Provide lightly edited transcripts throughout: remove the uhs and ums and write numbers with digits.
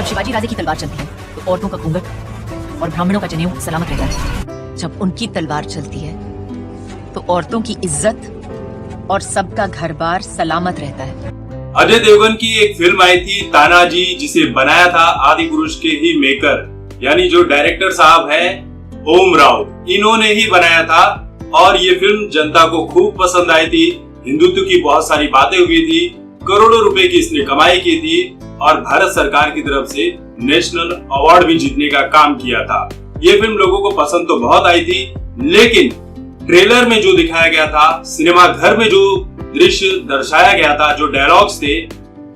शिवाजी राजे की तलवार चलती है तो औरतों का घूंघट और ब्राह्मणों का जनेऊ सलामत रहता है। जब उनकी तलवार चलती है तो औरतों की इज्जत और सबका घर बार सलामत रहता है। अजय देवगन की एक फिल्म आई थी तानाजी, जिसे बनाया था आदिपुरुष के ही मेकर यानी जो डायरेक्टर साहब हैं ओम राव, इन्होंने ही बनाया था। और ये फिल्म जनता को खूब पसंद आई थी। हिंदुत्व की बहुत सारी बातें हुई थी, करोड़ों रुपए की इसने कमाई की थी और भारत सरकार की तरफ से नेशनल अवार्ड भी जीतने का काम किया था। ये फिल्म लोगों को पसंद तो बहुत आई थी, लेकिन ट्रेलर में जो दिखाया गया था, सिनेमा घर में जो दृश्य दर्शाया गया था, जो डायलॉग्स थे,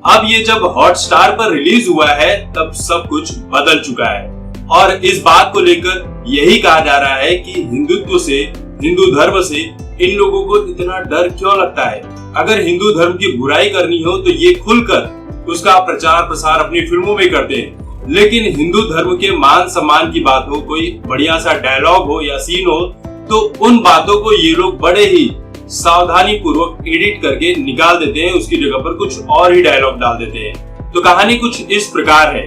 अब ये जब हॉटस्टार पर रिलीज हुआ है तब सब कुछ बदल चुका है। और इस बात को लेकर यही कहा जा रहा है कि हिंदुत्व से, हिंदू धर्म से इन लोगों को इतना डर क्यों लगता है। अगर हिंदू धर्म की बुराई करनी हो तो ये खुलकर उसका प्रचार प्रसार अपनी फिल्मों में करते हैं, लेकिन हिंदू धर्म के मान सम्मान की बात हो, कोई बढ़िया सा डायलॉग हो या सीन हो, तो उन बातों को ये लोग बड़े ही सावधानी पूर्वक एडिट करके निकाल देते हैं, उसकी जगह पर कुछ और ही डायलॉग डाल देते हैं। तो कहानी कुछ इस प्रकार है।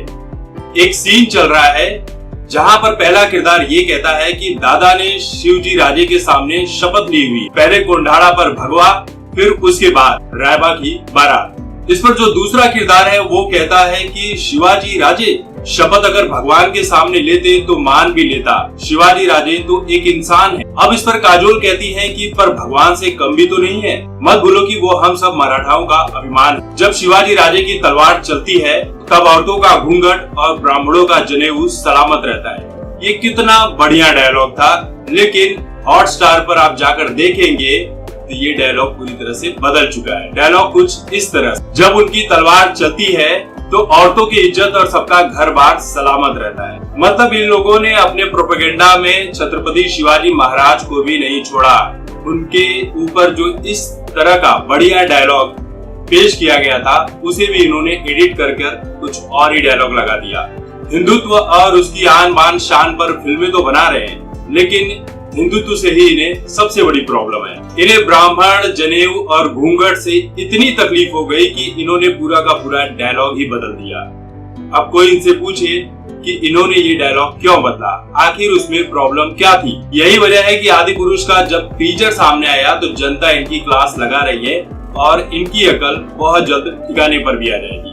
एक सीन चल रहा है जहां पर पहला किरदार ये कहता है कि दादा ने शिवजी राजे के सामने शपथ ली हुई, पहले कोंढाड़ा पर भगवा, फिर उसके बाद रायबा की बारात। इस पर जो दूसरा किरदार है वो कहता है कि शिवाजी राजे शपथ अगर भगवान के सामने लेते तो मान भी लेता, शिवाजी राजे तो एक इंसान है। अब इस पर काजोल कहती है कि पर भगवान से कम भी तो नहीं है, मत भूलो कि वो हम सब मराठाओं का अभिमान है। जब शिवाजी राजे की तलवार चलती है तब औरतों का घूंघट और ब्राह्मणों का जनेऊ सलामत रहता है। ये कितना बढ़िया डायलॉग था, लेकिन हॉटस्टार पर आप जाकर देखेंगे तो ये डायलॉग पूरी तरह से बदल चुका है। डायलॉग कुछ इस तरह, जब उनकी तलवार चलती है तो औरतों की इज्जत और सबका घर बार सलामत रहता है। मतलब इन लोगों ने अपने प्रोपेगेंडा में छत्रपति शिवाजी महाराज को भी नहीं छोड़ा। उनके ऊपर जो इस तरह का बढ़िया डायलॉग पेश किया गया था उसे भी इन्होंने एडिट कर कुछ और ही डायलॉग लगा दिया। हिंदुत्व और उसकी आन बान शान पर फिल्में तो बना रहे हैं, लेकिन हिंदुत्व से ही इन्हें सबसे बड़ी प्रॉब्लम है। इन्हें ब्राह्मण, जनेऊ और घूंघट से इतनी तकलीफ हो गई कि इन्होंने पूरा का पूरा डायलॉग ही बदल दिया। अब कोई इनसे पूछे कि इन्होंने ये डायलॉग क्यों बदला, आखिर उसमें प्रॉब्लम क्या थी। यही वजह है कि आदिपुरुष का जब टीजर सामने आया तो जनता इनकी क्लास लगा रही है और इनकी अकल बहुत जल्द ठिकाने पर भी आ जाएगी।